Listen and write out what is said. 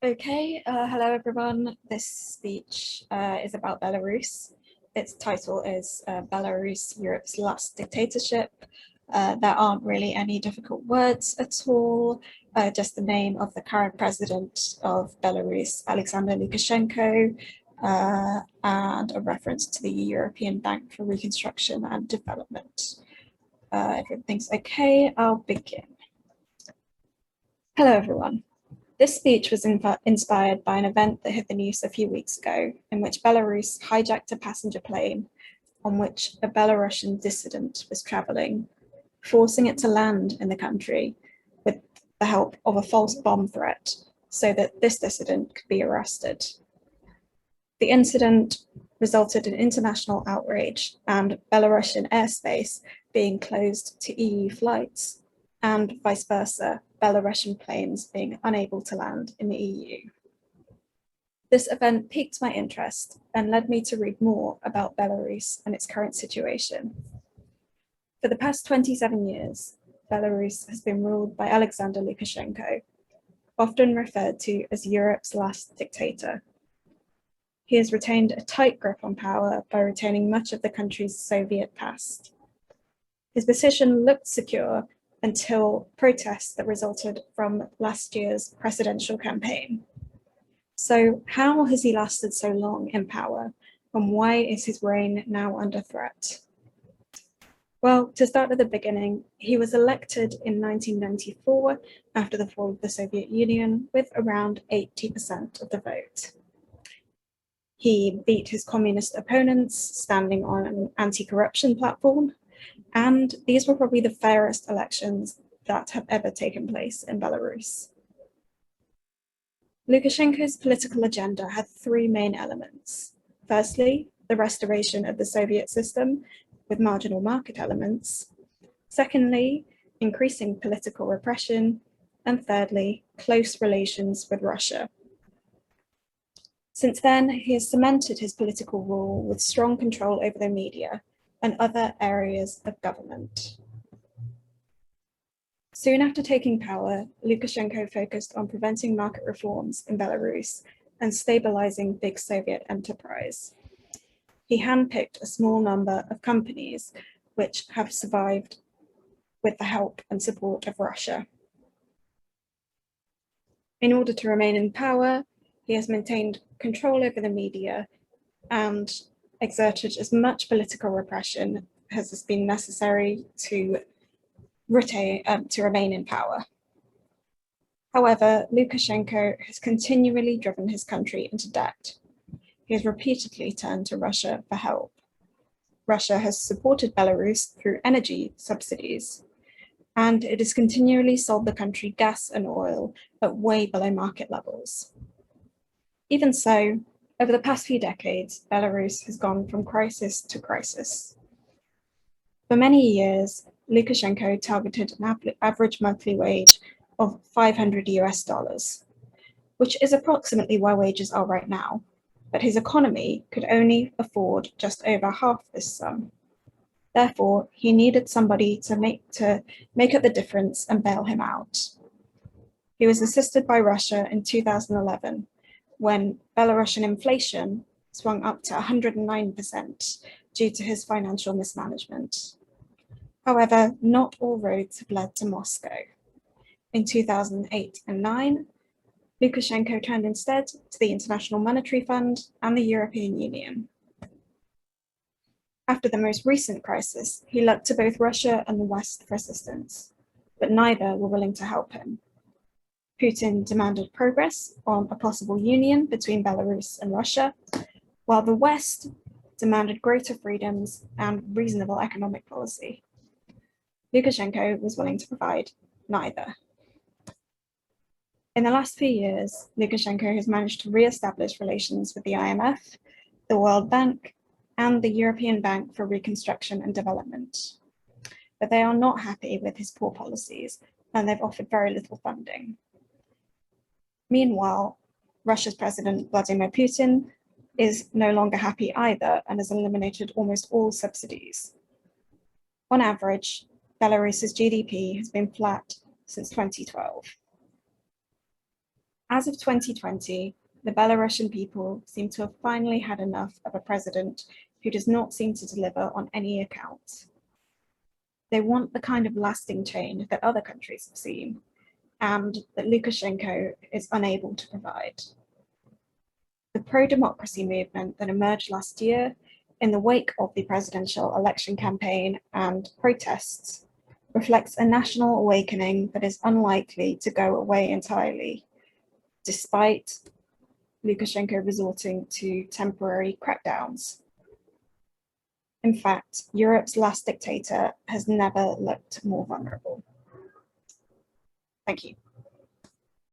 Hello everyone. This speech is about Belarus. Its title is Belarus, Europe's Last Dictatorship. There aren't really any difficult words at all, just the name of the current president of Belarus, Aleksandr Lukashenko, and a reference to the European Bank for Reconstruction and Development. If everything's okay, I'll begin. Hello everyone. This speech was inspired by an event that hit the news a few weeks ago, in which Belarus hijacked a passenger plane on which a Belarusian dissident was traveling, forcing it to land in the country with the help of a false bomb threat so that this dissident could be arrested. The incident resulted in international outrage and Belarusian airspace being closed to EU flights, and vice versa, Belarusian planes being unable to land in the EU. This event piqued my interest and led me to read more about Belarus and its current situation. For the past 27 years, Belarus has been ruled by Aleksandr Lukashenko, often referred to as Europe's last dictator. He has retained a tight grip on power by retaining much of the country's Soviet past. His position looked secure until protests that resulted from last year's presidential campaign. So how has he lasted so long in power, and why is his reign now under threat? Well, to start at the beginning, he was elected in 1994 after the fall of the Soviet Union with around 80% of the vote. He beat his communist opponents, standing on an anti-corruption platform, and these were probably the fairest elections that have ever taken place in Belarus. Lukashenko's political agenda had three main elements. Firstly, the restoration of the Soviet system with marginal market elements. Secondly, increasing political repression. And thirdly, close relations with Russia. Since then, he has cemented his political rule with strong control over the media and other areas of government. Soon after taking power, Lukashenko focused on preventing market reforms in Belarus and stabilizing big Soviet enterprise. He handpicked a small number of companies which have survived with the help and support of Russia. In order to remain in power, he has maintained control over the media and exerted as much political repression as has been necessary to remain in power. However, Lukashenko has continually driven his country into debt. He has repeatedly turned to Russia for help. Russia has supported Belarus through energy subsidies, and it has continually sold the country gas and oil at way below market levels. Even so, over the past few decades, Belarus has gone from crisis to crisis. For many years, Lukashenko targeted an average monthly wage of $500 which is approximately where wages are right now, but his economy could only afford just over half this sum. Therefore, he needed somebody to make up the difference and bail him out. He was assisted by Russia in 2011, when Belarusian inflation swung up to 109% due to his financial mismanagement. However, not all roads have led to Moscow. In 2008 and 2009, Lukashenko turned instead to the International Monetary Fund and the European Union. After the most recent crisis, he looked to both Russia and the West for assistance, but neither were willing to help him. Putin demanded progress on a possible union between Belarus and Russia, while the West demanded greater freedoms and reasonable economic policy. Lukashenko was willing to provide neither. In the last few years, Lukashenko has managed to re-establish relations with the IMF, the World Bank, and the European Bank for Reconstruction and Development. But they are not happy with his poor policies, and they've offered very little funding. Meanwhile, Russia's President Vladimir Putin is no longer happy either and has eliminated almost all subsidies. On average, Belarus's GDP has been flat since 2012. as of 2020, the Belarusian people seem to have finally had enough of a president who does not seem to deliver on any account. They want the kind of lasting change that other countries have seen, and that Lukashenko is unable to provide. The pro-democracy movement that emerged last year in the wake of the presidential election campaign and protests reflects a national awakening that is unlikely to go away entirely, despite Lukashenko resorting to temporary crackdowns. In fact, Europe's last dictator has never looked more vulnerable. Thank you.